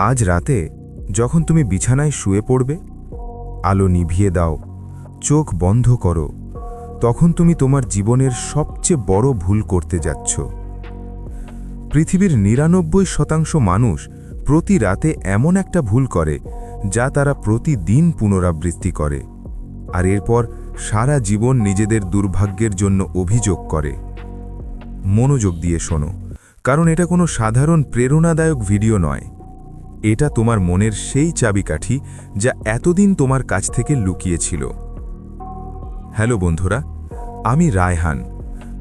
আজ রাতে যখন তুমি বিছানায় শুয়ে পড়বে, আলো নিভিয়ে দাও, চোখ বন্ধ করো, তখন তুমি তোমার জীবনের সবচেয়ে বড় ভুল করতে যাচ্ছ। পৃথিবীর ৯৯% মানুষ প্রতি রাতে এমন একটা ভুল করে যা তারা প্রতিদিন পুনরাবৃত্তি করে, আর এরপর সারা জীবন নিজেদের দুর্ভাগ্যের জন্য অভিযোগ করে। মনোযোগ দিয়ে শোনো, কারণ এটা কোনো সাধারণ প্রেরণাদায়ক ভিডিও নয়। এটা তোমার মনের সেই চাবিকাঠি যা এতদিন তোমার কাছ থেকে লুকিয়েছিল। হ্যালো বন্ধুরা, আমি রায়হান,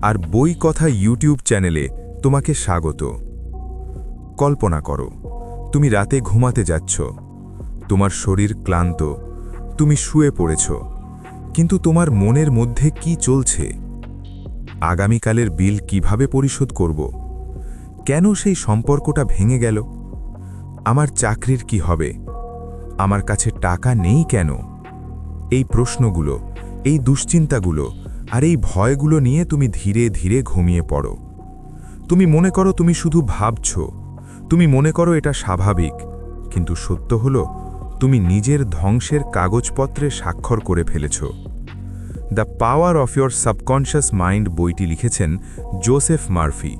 আর বই কথা ইউটিউব চ্যানেলে তোমাকে স্বাগত। কল্পনা করো, তুমি রাতে ঘুমাতে যাচ্ছ, তোমার শরীর ক্লান্ত, তুমি শুয়ে পড়েছ, কিন্তু তোমার মনের মধ্যে কি চলছে? আগামীকালের বিল কিভাবে পরিশোধ করব? কেন সেই সম্পর্কটা ভেঙে গেল? আমার চাকরির কি হবে? আমার কাছে টাকা নেই কেন? এই প্রশ্নগুলো, এই দুশ্চিন্তাগুলো আর এই ভয়গুলো নিয়ে তুমি ধীরে ধীরে ঘুমিয়ে পড়ো। তুমি মনে করো তুমি শুধু ভাবছ, তুমি মনে করো এটা স্বাভাবিক, কিন্তু সত্য হলো তুমি নিজের ধ্বংসের কাগজপত্রে স্বাক্ষর করে ফেলেছ। The power of your subconscious mind বইটি লিখেছেন জোসেফ মার্ফি,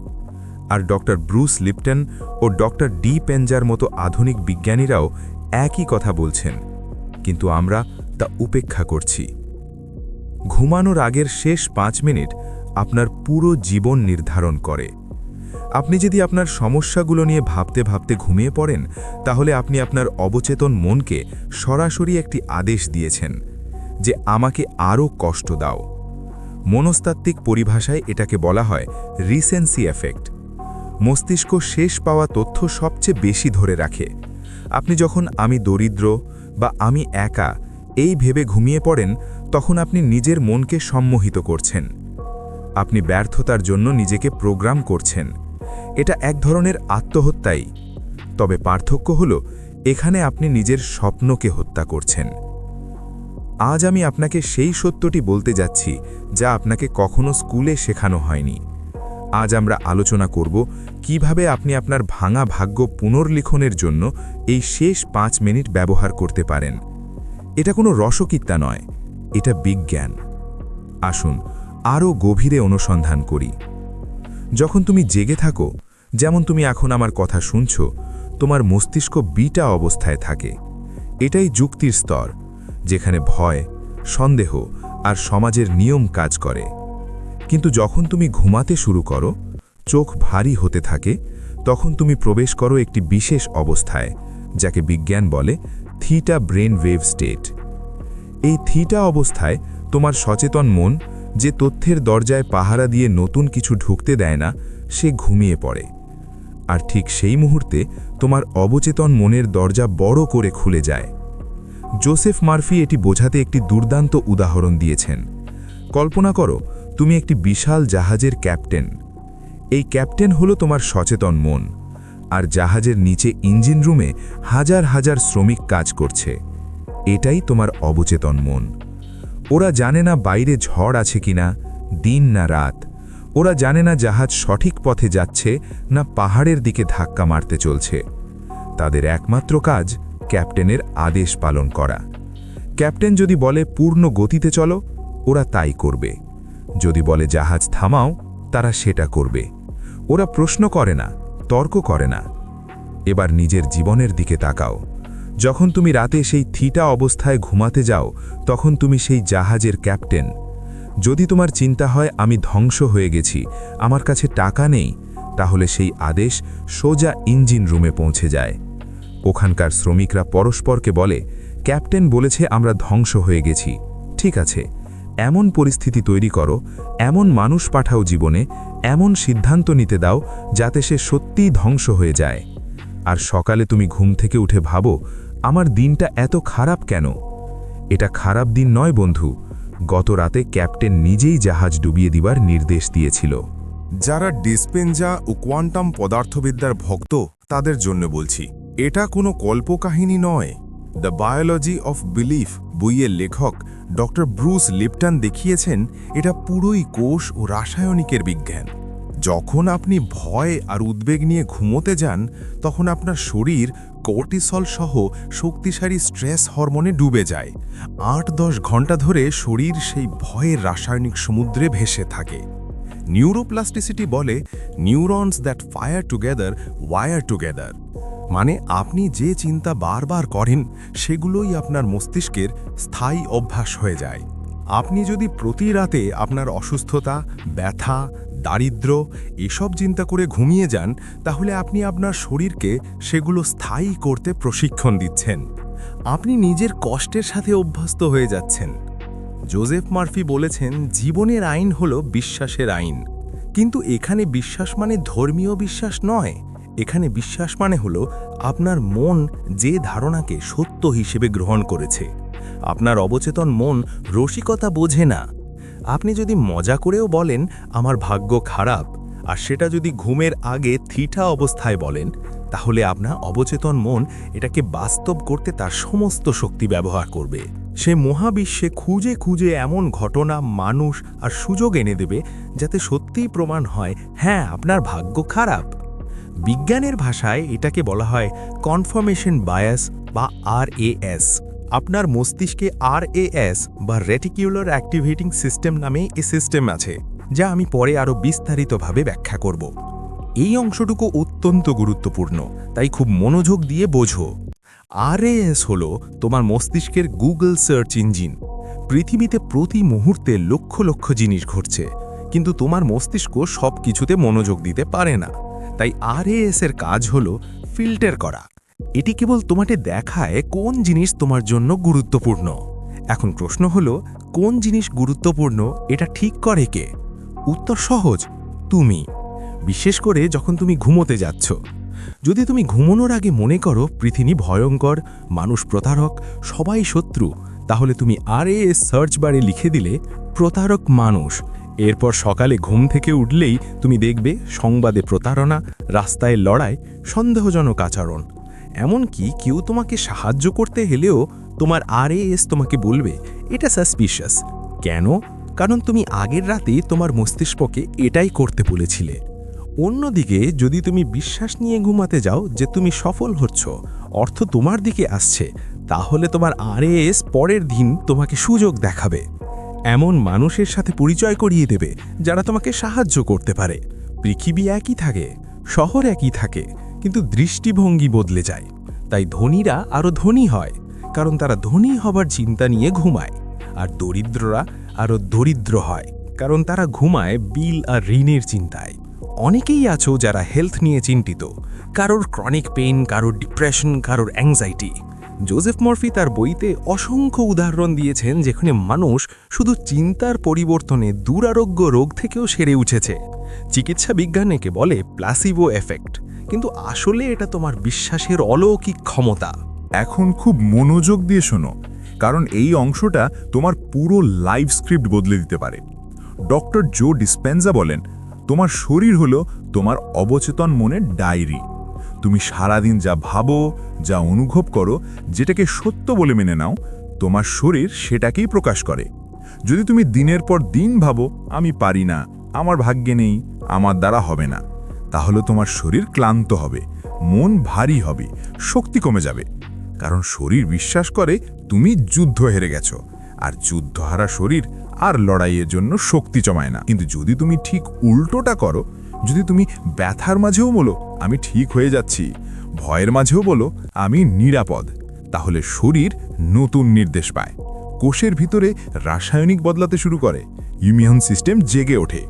আর ডক্টর ব্রুস লিপটন ও ডক্টর ডি পেঞ্জার মতো আধুনিক বিজ্ঞানীরাও একই কথা বলছেন, কিন্তু আমরা তা উপেক্ষা করছি। ঘুমানোর আগের শেষ 5 মিনিট আপনার পুরো জীবন নির্ধারণ করে। আপনি যদি আপনার সমস্যাগুলো নিয়ে ভাবতে ভাবতে ঘুমিয়ে পড়েন, তাহলে আপনি আপনার অবচেতন মনকে সরাসরি একটি আদেশ দিয়েছেন যে আমাকে আরও কষ্ট দাও। মনস্তাত্ত্বিক পরিভাষায় এটাকে বলা হয় রিসেন্সি এফেক্ট। মস্তিষ্ক শেষ পাওয়া তথ্য সবচেয়ে বেশি ধরে রাখে। আপনি যখন আমি দরিদ্র বা আমি একা এই ভেবে ঘুমিয়ে পড়েন, তখন আপনি নিজের মনকে সম্মোহিত করছেন। আপনি ব্যর্থতার জন্য নিজেকে প্রোগ্রাম করছেন। এটা এক ধরনের আত্মহত্যাই, তবে পার্থক্য হল এখানে আপনি নিজের স্বপ্নকে হত্যা করছেন। আজ আমি আপনাকে সেই সত্যটি বলতে যাচ্ছি যা আপনাকে কখনো স্কুলে শেখানো হয়নি। আজ আমরা আলোচনা করব কিভাবে আপনি আপনার ভাঙা ভাগ্য পুনর্লিখনের জন্য এই শেষ 5 মিনিট ব্যবহার করতে পারেন। এটা কোনো রসকিত্তা নয়, এটা বিজ্ঞান। আসুন আরও গভীরে অনুসন্ধান করি। যখন তুমি জেগে থাকো, যেমন তুমি এখন আমার কথা শুনছ, তোমার মস্তিষ্ক বিটা অবস্থায় থাকে। এটাই যুক্তির স্তর, যেখানে ভয়, সন্দেহ আর সমাজের নিয়ম কাজ করে। কিন্তু যখন তুমি ঘুমাতে শুরু করো, চোখ ভারী হতে থাকে, তখন তুমি প্রবেশ করো একটি বিশেষ অবস্থায়, যাকে বিজ্ঞান বলে থিটা ব্রেন ওয়েভ স্টেট। এই থিটা অবস্থায় তোমার সচেতন মন, যে তথ্যের দরজায় পাহারা দিয়ে নতুন কিছু ঢুকতে দেয় না, সে ঘুমিয়ে পড়ে। আর ঠিক সেই মুহূর্তে তোমার অবচেতন মনের দরজা বড় করে খুলে যায়। জোসেফ মার্ফি এটি বোঝাতে একটি দুর্দান্ত উদাহরণ দিয়েছেন। কল্পনা করো তুমি একটি বিশাল জাহাজের ক্যাপ্টেন। এই ক্যাপ্টেন হলো তোমার সচেতন মন, আর জাহাজের নিচে ইঞ্জিন রুমে হাজার হাজার শ্রমিক কাজ করছে। এটাই তোমার অবচেতন মন। ওরা জানে না বাইরে ঝড় আছে কিনা, দিন না রাত। ওরা জানে না জাহাজ সঠিক পথে যাচ্ছে না পাহাড়ের দিকে ধাক্কা মারতে চলছে। তাদের একমাত্র কাজ ক্যাপ্টেনের আদেশ পালন করা। ক্যাপ্টেন যদি বলে পূর্ণ গতিতে চলো, ওরা তাই করবে। যদি বলে জাহাজ থামাও, তারা সেটা করবে। ওরা প্রশ্ন করে না, তর্ক করে না। এবার নিজের জীবনের দিকে তাকাও। যখন তুমি রাতে সেই থিটা অবস্থায় ঘুমাতে যাও, তখন তুমি সেই জাহাজের ক্যাপ্টেন। যদি তোমার চিন্তা হয় আমি ধ্বংস হয়ে গেছি, আমার কাছে টাকা নেই, তাহলে সেই আদেশ সোজা ইঞ্জিন রুমে পৌঁছে যায়। ওখানকার শ্রমিকরা পরস্পরকে বলে, ক্যাপ্টেন বলেছে আমরা ধ্বংস হয়ে গেছি, ঠিক আছে, এমন পরিস্থিতি তৈরি করো, এমন মানুষ পাঠাও জীবনে, এমন সিদ্ধান্ত নিতে দাও যাতে সে সত্যিই ধ্বংস হয়ে যায়। আর সকালে তুমি ঘুম থেকে উঠে ভাবো, আমার দিনটা এত খারাপ কেন? এটা খারাপ দিন নয় বন্ধু, গত রাতে ক্যাপ্টেন নিজেই জাহাজ ডুবিয়ে দিবার নির্দেশ দিয়েছিল। যারা ডিসপেনজা ও কোয়ান্টাম পদার্থবিদ্যার ভক্ত, তাদের জন্য বলছি, এটা কোনো কল্পকাহিনী নয়। দ্য বায়োলজি অফ বিলিফ বইয়ের লেখক ডক্টর ব্রুস লিপটন দেখিয়েছেন এটা পুরোই কোষ ও রাসায়নিকের বিজ্ঞান। যখন আপনি ভয় আর উদ্বেগ নিয়ে ঘুমোতে যান, তখন আপনার শরীর কর্টিসল সহ শক্তিশালী স্ট্রেস হরমোনে ডুবে যায়। ৮-১০ ঘন্টা ধরে শরীর সেই ভয়ের রাসায়নিক সমুদ্রে ভেসে থাকে। নিউরোপ্লাস্টিসিটি বলে, neurons that fire together wire together. মানে আপনি যে চিন্তা বারবার করেন সেগুলোই আপনার মস্তিষ্কের স্থায়ী অভ্যাস হয়ে যায়। আপনি যদি প্রতি রাতে আপনার অসুস্থতা, ব্যথা, দারিদ্র্য এসব চিন্তা করে ঘুমিয়ে যান, তাহলে আপনি আপনার শরীরকে সেগুলো স্থায়ী করতে প্রশিক্ষণ দিচ্ছেন। আপনি নিজের কষ্টের সাথে অভ্যস্ত হয়ে যাচ্ছেন। জোসেফ মার্ফি বলেছেন, জীবনের আইন হলো বিশ্বাসের আইন। কিন্তু এখানে বিশ্বাস মানে ধর্মীয় বিশ্বাস নয়। এখানে বিশ্বাস মানে হলো আপনার মন যে ধারণাকে সত্য হিসেবে গ্রহণ করেছে। আপনার অবচেতন মন রসিকতা বোঝে না। আপনি যদি মজা করেও বলেন আমার ভাগ্য খারাপ, আর সেটা যদি ঘুমের আগে থিটা অবস্থায় বলেন, তাহলে আপনার অবচেতন মন এটাকে বাস্তব করতে তার সমস্ত শক্তি ব্যবহার করবে। সে মহাবিশ্বে খুঁজে খুঁজে এমন ঘটনা, মানুষ আর সুযোগ এনে দেবে যাতে সত্যিই প্রমাণ হয়, হ্যাঁ, আপনার ভাগ্য খারাপ। বিজ্ঞানের ভাষায় এটাকে বলা হয় কনফার্মেশন বায়াস বা RAS। আপনার মস্তিষ্কে RAS বা রেটিকুলার অ্যাক্টিভেটিং সিস্টেম নামে এ সিস্টেম আছে, যা আমি পরে আরও বিস্তারিতভাবে ব্যাখ্যা করব। এই অংশটুকু অত্যন্ত গুরুত্বপূর্ণ, তাই খুব মনোযোগ দিয়ে বোঝো। RAS হলো তোমার মস্তিষ্কের গুগল সার্চ ইঞ্জিন। পৃথিবীতে প্রতি মুহূর্তে লক্ষ লক্ষ জিনিস ঘটছে, কিন্তু তোমার মস্তিষ্ক সব কিছুতে মনোযোগ দিতে পারে না। তাই RAS এর কাজ হলো ফিল্টার করা। এটি কেবল তোমাকে দেখায় কোন জিনিস তোমার জন্য গুরুত্বপূর্ণ। এখন প্রশ্ন হলো, কোন জিনিস গুরুত্বপূর্ণ এটা ঠিক করে কে? উত্তর সহজ, তুমি। বিশেষ করে যখন তুমি ঘুমোতে যাচ্ছ। যদি তুমি ঘুমানোর আগে মনে করো পৃথিবী ভয়ঙ্কর, মানুষ প্রতারক, সবাই শত্রু, তাহলে তুমি RAS সার্চ বারে লিখে দিলে প্রতারক মানুষ। এরপর সকালে ঘুম থেকে উঠলেই তুমি দেখবে সংবাদে প্রতারণা, রাস্তায় লড়াই, সন্দেহজনক আচরণ। এমনকি কেউ তোমাকে সাহায্য করতে হলেও তোমার RAS তোমাকে বলবে এটা সাসপিশিয়াস। কেন? কারণ তুমি আগের রাতে তোমার মস্তিষ্ককে এটাই করতে বলেছিলে। অন্যদিকে যদি তুমি বিশ্বাস নিয়ে ঘুমাতে যাও যে তুমি সফল হচ্ছ, অর্থ তোমার দিকে আসছে, তাহলে তোমার RAS পরের দিন তোমাকে সুযোগ দেখাবে। এমন মানুষের সাথে পরিচয় করিয়ে দেবে যারা তোমাকে সাহায্য করতে পারে। পৃথিবী একই থাকে, শহর একই থাকে, কিন্তু দৃষ্টিভঙ্গি বদলে যায়। তাই ধনীরা আরও ধনী হয়, কারণ তারা ধনী হবার চিন্তা নিয়ে ঘুমায়। আর দরিদ্ররা আরও দরিদ্র হয়, কারণ তারা ঘুমায় বিল আর ঋণের চিন্তায়। অনেকেই আছো যারা হেলথ নিয়ে চিন্তিত, কারোর ক্রনিক পেইন, কারোর ডিপ্রেশন, কারোর অ্যাংজাইটি। জোসেফ মার্ফি তার বইতে অসংখ্য উদাহরণ দিয়েছেন যেখানে মানুষ শুধু চিন্তার পরিবর্তনে দুরারোগ্য রোগ থেকেও সেরে উঠেছে। চিকিৎসা বিজ্ঞান একে বলে প্লাসিবো এফেক্ট, কিন্তু আসলে এটা তোমার বিশ্বাসের অলৌকিক ক্ষমতা। এখন খুব মনোযোগ দিয়ে শোনো, কারণ এই অংশটা তোমার পুরো লাইফ স্ক্রিপ্ট বদলে দিতে পারে। ডক্টর জো ডিসপেনজা বলেন, তোমার শরীর হলো তোমার অবচেতন মনের ডায়েরি। তুমি সারাদিন যা ভাবো, যা অনুভব করো, যেটাকে সত্য বলে মেনে নাও, তোমার শরীর সেটাকেই প্রকাশ করে। যদি তুমি দিনের পর দিন ভাবো আমি পারি না, আমার ভাগ্যে নেই, আমার দ্বারা হবে না, তাহলে তোমার শরীর ক্লান্ত হবে, মন ভারী হবে, শক্তি কমে যাবে। কারণ শরীর বিশ্বাস করে তুমি যুদ্ধ হেরে গেছো, আর যুদ্ধহারা শরীর আর লড়াইয়ের জন্য শক্তি জমায় না। কিন্তু যদি তুমি ঠিক উল্টোটা করো, যদি তুমি ব্যথার মাঝেও বলো আমি ঠিক হয়ে যাচ্ছি, ভয়ের মাঝেও বলো আমি নিরাপদ, তাহলে শরীর নতুন নির্দেশ পায়। কোষের ভিতরে রাসায়নিক বদলাতে শুরু করে, ইমিউন সিস্টেম জেগে ওঠে।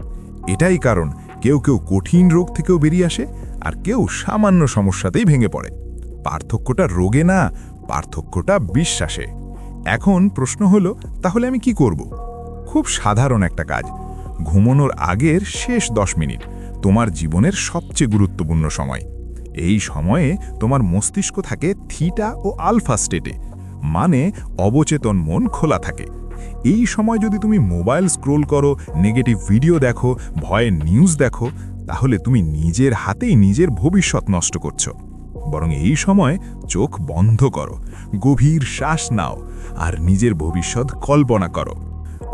এটাই কারণ কেউ কেউ কঠিন রোগ থেকেও বেরিয়ে আসে, আর কেউ সামান্য সমস্যাতেই ভেঙে পড়ে। পার্থক্যটা রোগে না, পার্থক্যটা বিশ্বাসে। এখন প্রশ্ন হলো, তাহলে আমি কি করব? খুব সাধারণ একটা কাজ। ঘুমানোর আগের শেষ 10 মিনিট তোমার জীবনের সবচেয়ে গুরুত্বপূর্ণ সময়। এই সময়ে তোমার মস্তিষ্ক থাকে থিটা ও আলফা স্টেটে, মানে অবচেতন মন খোলা থাকে। এই সময় যদি তুমি মোবাইল স্ক্রোল করো, নেগেটিভ ভিডিও দেখো, ভয়ের নিউজ দেখো, তাহলে তুমি নিজের হাতেই নিজের ভবিষ্যৎ নষ্ট করছো। বরং এই সময় চোখ বন্ধ করো, গভীর শ্বাস নাও, আর নিজের ভবিষ্যৎ কল্পনা করো।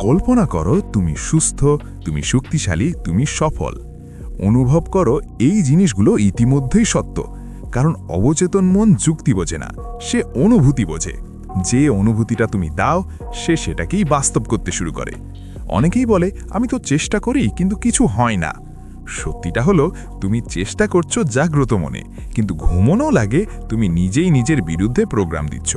কল্পনা করো তুমি সুস্থ, তুমি শক্তিশালী, তুমি সফল। অনুভব করো এই জিনিসগুলো ইতিমধ্যেই সত্য, কারণ অবচেতন মন যুক্তি বোঝে না, সে অনুভূতি বোঝে। যে অনুভূতিটা তুমি দাও সে সেটাকেই বাস্তব করতে শুরু করে। অনেকেই বলে আমি তো চেষ্টা করি কিন্তু কিছু হয় না। সত্যিটা হলো তুমি চেষ্টা করছো জাগ্রত মনে, কিন্তু ঘুমোনো লাগে তুমি নিজেই নিজের বিরুদ্ধে প্রোগ্রাম দিচ্ছ।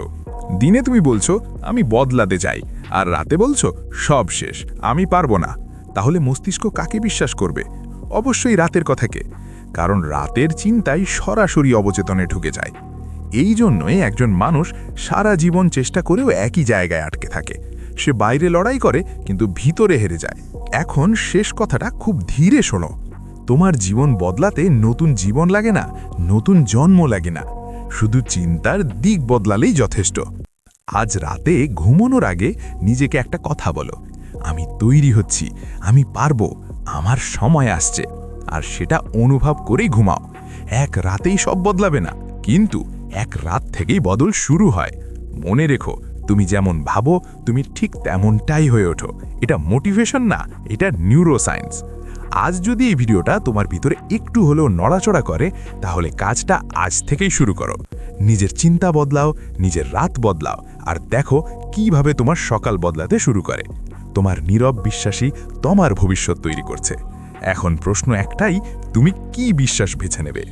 দিনে তুমি বলছো আমি বদলাতে চাই, আর রাতে বলছো সব শেষ, আমি পারবো না। তাহলে মস্তিষ্ক কাকে বিশ্বাস করবে? অবশ্যই রাতের কথাকে, কারণ রাতের চিন্তাই সরাসরি অবচেতনে ঢুকে যায়। এই জন্যই একজন মানুষ সারা জীবন চেষ্টা করেও একই জায়গায় আটকে থাকে। সে বাইরে লড়াই করে কিন্তু ভিতরে হেরে যায়। এখন শেষ কথাটা খুব ধীরে শোনো। তোমার জীবন বদলাতে নতুন জীবন লাগে না, নতুন জন্ম লাগে না, শুধু চিন্তার দিক বদলালেই যথেষ্ট। আজ রাতে ঘুমানোর আগে নিজেকে একটা কথা বলো, আমি তৈরি হচ্ছি, আমি পারবো, আমার সময় আসছে। আর সেটা অনুভব করেই ঘুমাও। এক রাতেই সব বদলাবে না, কিন্তু এক রাত থেকেই বদল শুরু হয়। মনে রেখো, তুমি যেমন ভাবো তুমি ঠিক তেমনটাই হয়ে ওঠো। এটা মোটিভেশন না, এটা নিউরোসায়েন্স। আজ যদি এই ভিডিওটা তোমার ভিতরে একটু হলেও নড়াচড়া করে, তাহলে কাজটা আজ থেকেই শুরু করো। নিজের চিন্তা বদলাও, নিজের রাত বদলাও, আর দেখো কিভাবে তোমার সকাল বদলাতে শুরু করে। তোমার নীরব বিশ্বাসী তোমার ভবিষ্যৎ তৈরি করছে। এখন প্রশ্ন একটাই, তুমি কি বিশ্বাস বেছে নেবে?